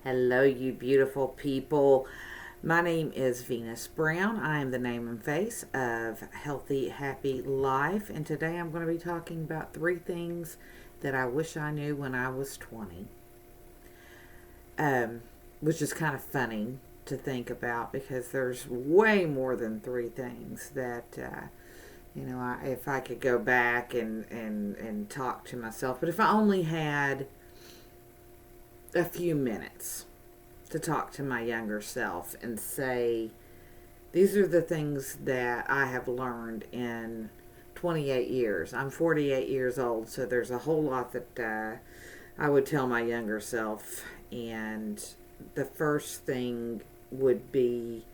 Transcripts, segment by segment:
Hello, you beautiful people. My name is Venus Brown. I am the name and face of Healthy, Happy Life. And today I'm going to be talking about three things that I wish I knew when I was 20. Um, which is kind of funny to think about because there's way more than three things that, if I could go back and talk to myself. But if I only had a few minutes to talk to my younger self and say, these are the things that I have learned in 28 years. I'm 48 years old, so there's a whole lot that I would tell my younger self. And the first thing would be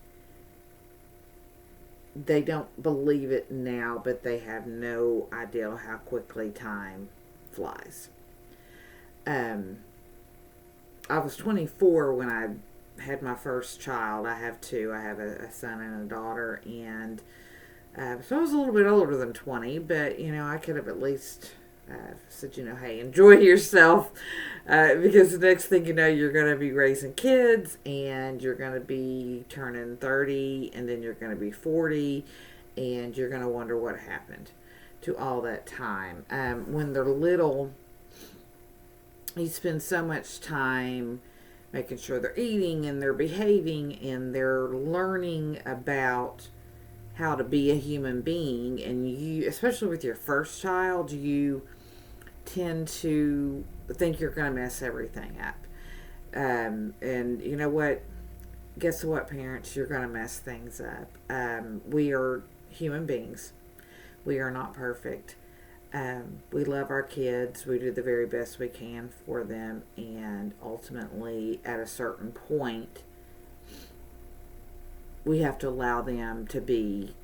they don't believe it now, but they have no idea how quickly time flies. Um, I was 24 when I had my first child. I have two. I have a son and a daughter, and so I was a little bit older than 20. But I could have at least said, hey, enjoy yourself, because the next thing you know, you're going to be raising kids, and you're going to be turning 30, and then you're going to be 40, and you're going to wonder what happened to all that time. When they're little, you spend so much time making sure they're eating and they're behaving and they're learning about how to be a human being. And you, especially with your first child, you tend to think you're going to mess everything up. And you know what? Guess what, parents? You're going to mess things up. We are human beings. We are not perfect. We love our kids. We do the very best we can for them. And ultimately, at a certain point, we have to allow them to be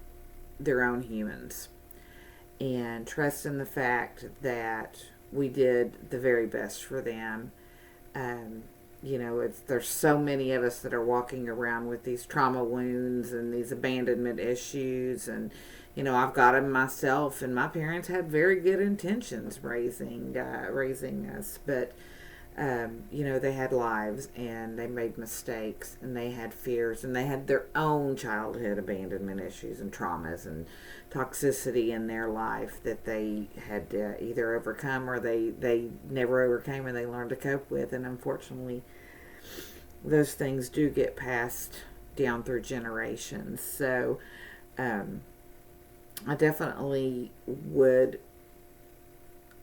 their own humans. And trust in the fact that we did the very best for them. There's so many of us that are walking around with these trauma wounds and these abandonment issues, and I've got them myself. And my parents had very good intentions raising us, but they had lives and they made mistakes and they had fears and they had their own childhood abandonment issues and traumas and toxicity in their life that they had to either overcome or they never overcame and they learned to cope with. And unfortunately, those things do get passed down through generations. So I definitely would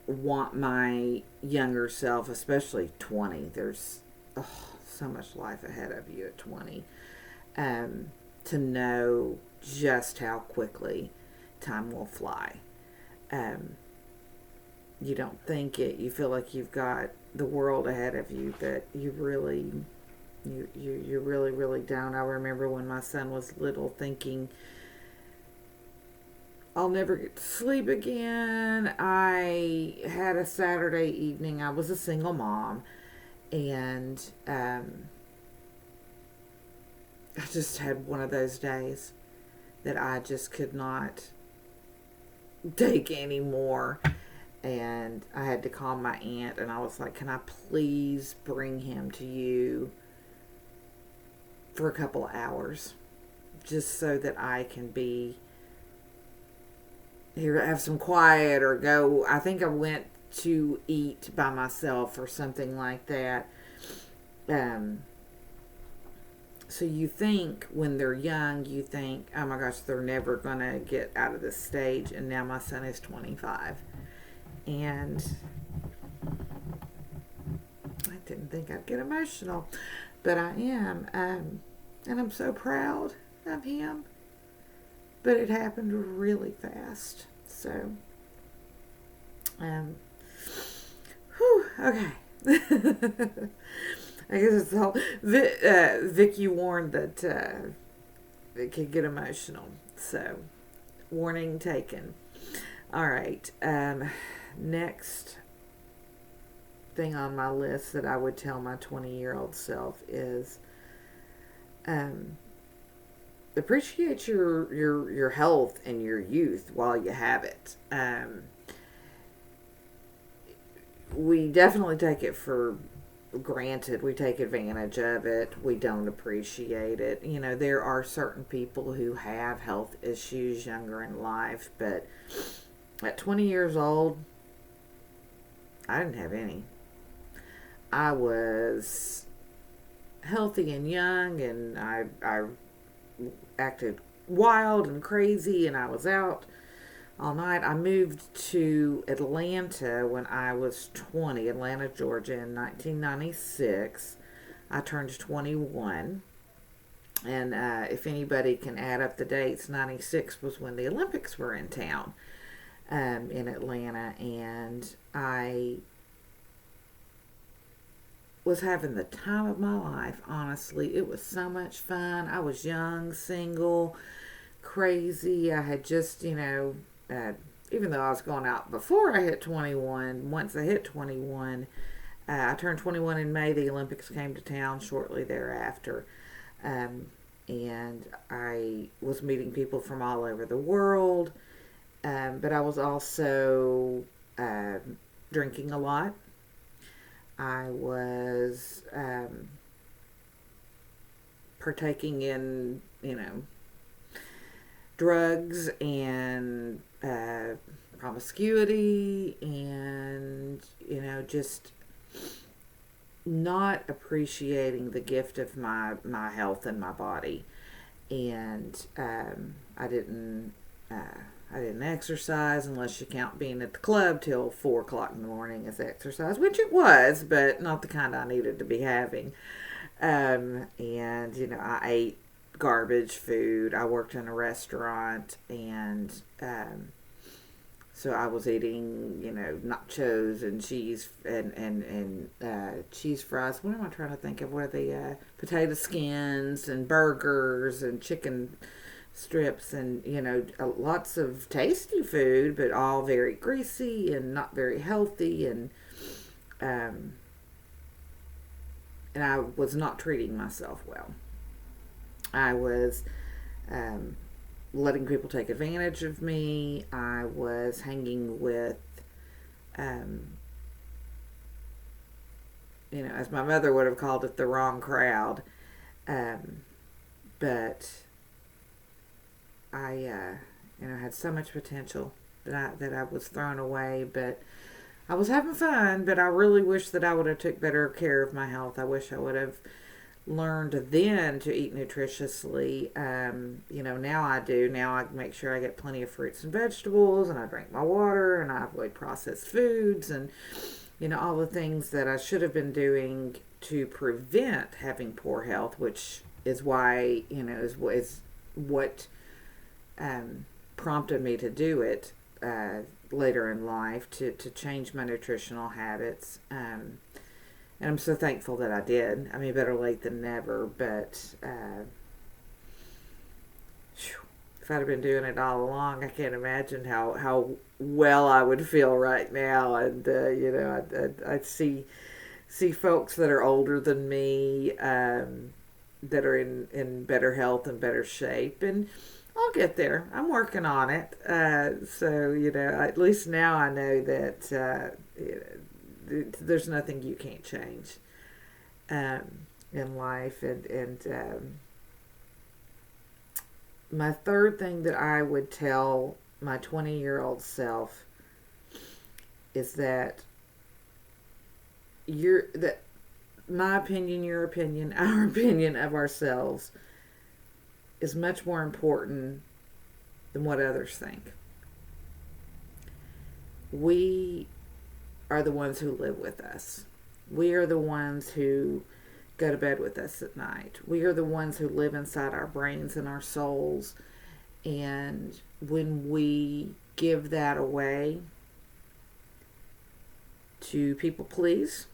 want my younger self, especially 20. There's so much life ahead of you at 20, to know just how quickly time will fly. You don't think it. You feel like you've got the world ahead of you, but you really don't. I remember when my son was little thinking, I'll never get to sleep again. I had a Saturday evening. I was a single mom, and I just had one of those days that I just could not take anymore. And I had to call my aunt, and I was like, can I please bring him to you for a couple of hours just so that I can be here, have some quiet, or go. I think I went to eat by myself or something like that. So you think when they're young, you think, oh my gosh, they're never going to get out of this stage. And now my son is 25. And I didn't think I'd get emotional, but I am. And I'm so proud of him. But it happened really fast. So, okay. I guess it's all. Vicky warned that it could get emotional. So, warning taken. All right. Next thing on my list that I would tell my 20-year-old self is appreciate your health and your youth while you have it. We definitely take it for granted, we take advantage of it. We don't appreciate it. You know, there are certain people who have health issues younger in life, but at 20 years old, I didn't have any. I was healthy and young, and I acted wild and crazy, and I was out all night. I moved to Atlanta when I was 20, Atlanta, Georgia, in 1996. I turned 21. And if anybody can add up the dates, 96 was when the Olympics were in town in Atlanta. And I was having the time of my life, honestly. It was so much fun. I was young, single, crazy. I had just, even though I was going out before I hit 21, once I hit 21, I turned 21 in May. The Olympics came to town shortly thereafter. And I was meeting people from all over the world. But I was also drinking a lot. I was partaking in, drugs and promiscuity, and just not appreciating the gift of my health and my body. And I didn't exercise, unless you count being at the club till 4 o'clock in the morning as exercise, which it was, but not the kind I needed to be having. And I ate garbage food. I worked in a restaurant, and so I was eating, nachos and cheese and cheese fries. What am I trying to think of? Where the potato skins and burgers and chicken strips and, lots of tasty food, but all very greasy and not very healthy. And I was not treating myself well. I was letting people take advantage of me. I was hanging with, as my mother would have called it, the wrong crowd. But I, had so much potential that I was thrown away. But I was having fun. But I really wish that I would have took better care of my health. I wish I would have learned then to eat nutritiously. Now I do. Now I make sure I get plenty of fruits and vegetables, and I drink my water, and I avoid processed foods, and all the things that I should have been doing to prevent having poor health, which is why is what prompted me to do it later in life, to change my nutritional habits. And I'm so thankful that I did. I mean, better late than never. But if I'd have been doing it all along, I can't imagine how well I would feel right now. And I'd see folks that are older than me, that are in better health and better shape, and I'll get there. I'm working on it. So at least now I know that there's nothing you can't change in life. And my third thing that I would tell my 20-year-old self is that my opinion, your opinion, our opinion of ourselves is much more important than what others think. We are the ones who live with us. We are the ones who go to bed with us at night. We are the ones who live inside our brains and our souls. And when we give that away to people please,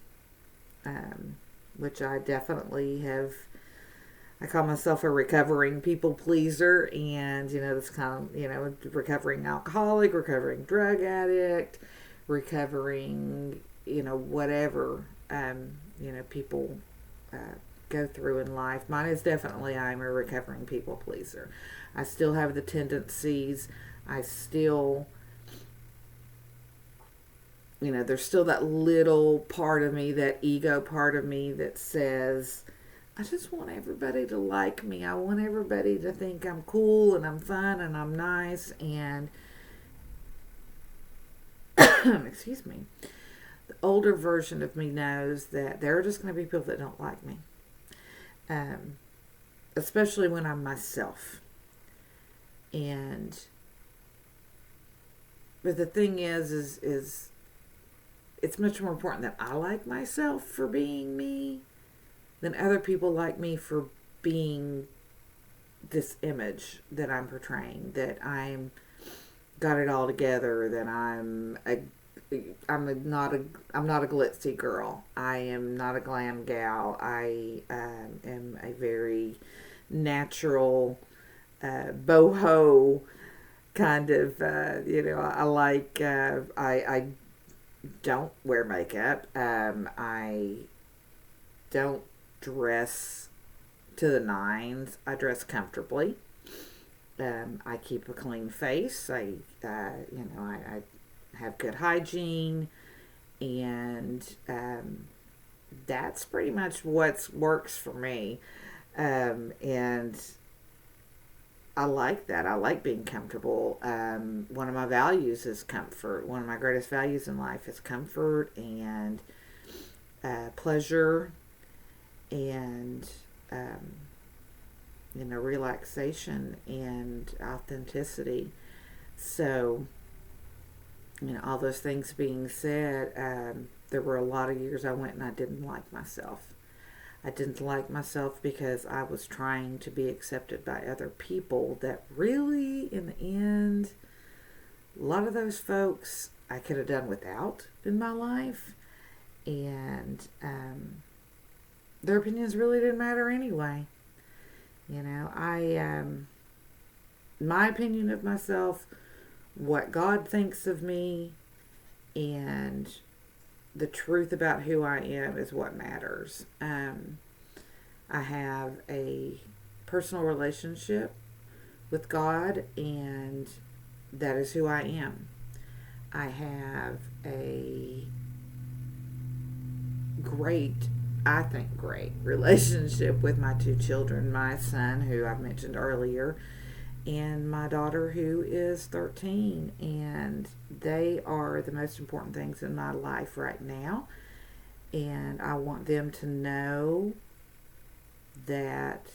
which I definitely have, I call myself a recovering people pleaser, and this kind of, recovering alcoholic, recovering drug addict, recovering, whatever, people go through in life. Mine is definitely, I'm a recovering people pleaser. I still have the tendencies. I still, there's still that little part of me, that ego part of me that says, I just want everybody to like me. I want everybody to think I'm cool and I'm fun and I'm nice. And, excuse me, the older version of me knows that there are just going to be people that don't like me. Especially when I'm myself. But the thing is it's much more important that I like myself for being me than other people like me for being this image that I'm portraying, that I'm got it all together, that I'm not a glitzy girl. I am not a glam gal. I am a very natural boho kind of. I like. I don't wear makeup. I don't dress to the nines. I dress comfortably. I keep a clean face. I have good hygiene, and that's pretty much what works for me. And I like that. I like being comfortable. One of my values is comfort. One of my greatest values in life is comfort and pleasure and relaxation and authenticity. So, all those things being said, there were a lot of years I went and I didn't like myself. I didn't like myself because I was trying to be accepted by other people that really, in the end, a lot of those folks I could have done without in my life. And their opinions really didn't matter anyway. My opinion of myself, what God thinks of me, and the truth about who I am is what matters. I have a personal relationship with God, and that is who I am. I have a great relationship with my two children, my son, who I've mentioned earlier, and my daughter, who is 13, and they are the most important things in my life right now. And I want them to know that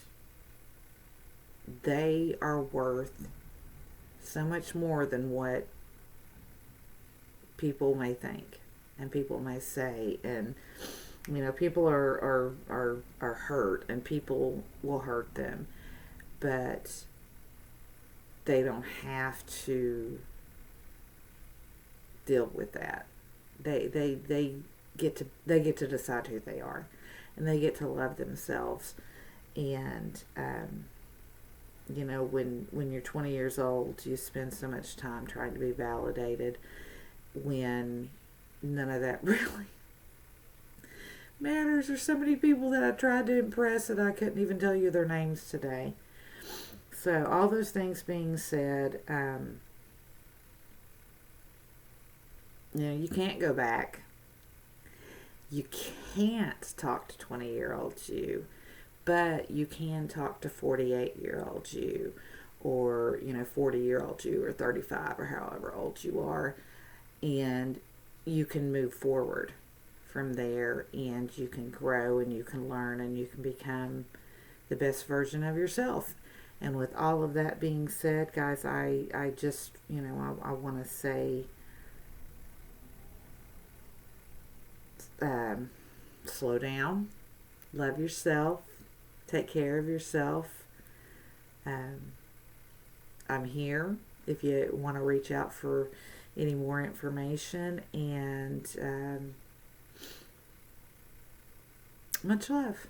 they are worth so much more than what people may think and people may say. And people are hurt, and people will hurt them, but they don't have to deal with that. They get to decide who they are, and they get to love themselves. And when you're 20 years old, you spend so much time trying to be validated when none of that really matters. There's so many people that I tried to impress that I couldn't even tell you their names today. So all those things being said, you can't go back. You can't talk to 20-year-old you, but you can talk to 48-year-old you, or 40-year-old you, or 35, or however old you are, and you can move forward from there, and you can grow, and you can learn, and you can become the best version of yourself. And with all of that being said, guys, I just, I want to say, slow down, love yourself, take care of yourself. I'm here if you want to reach out for any more information, and much love.